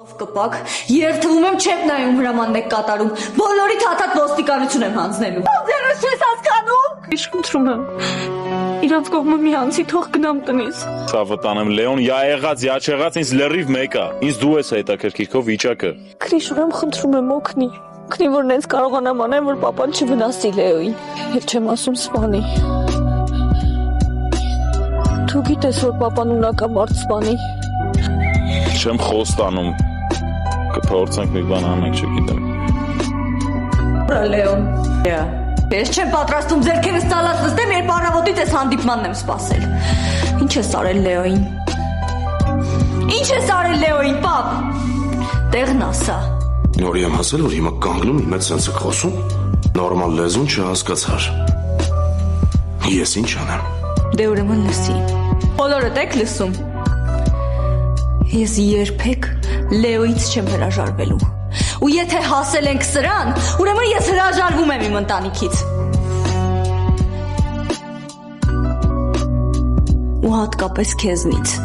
Կպակ, երթվում եմ չեմ նայում հրամանն եք կատարում, բոլորի թաթատ ոստիկանություն եմ հանձնելու։ Ձերս չես հասկանում։ Իշ խնդրում եմ, իրանց կողմը մի անցի թող գնամ տնից։ Ցավը տանեմ Լեոն, յա եղած, յա չեղած ինձ լրիվ մեկ է։ Ինձ դու ես հետաքրքիր քո վիճակը։ Քրիշ, ուրեմն խնդրում եմ օգնի։ Օգնի, որ նենց կարողանամ անել, որ պապան չվնասի Լեոին։ Եվ չեմ ասում սպանի։ Դու գիտես, որ պապան ունակամարդ սպանի։ Չեմ խոստանում։ Կփորձենք մի բան անենք, չգիտեմ։ Ուրա Լեոն։ Ես չեմ պատրաստում ձերքերս ծալած նստեմ, երբ առավոտից ես հանդիպմանն եմ սպասել։ Ինչ ես արել Լեոին։ Ինչ ես արել Լեոին, պապ։ Տեղն ասա։ Նորի եմ հասել, որ հիմա կանգնում իմ հետ սենց եք խոսում։ Նորմալ լեզուն չհասկացար։ Ես ինչ անեմ։ Դե ուրեմն լսի։ Բոլորդ եք լսում։ Ես երբեք Լեոից չեմ հրաժարվելու։ Ու եթե հասել ենք սրան, ուրեմն ես հրաժարվում եմ իմ ընտանիքից։ Ու հատկապես քեզնից։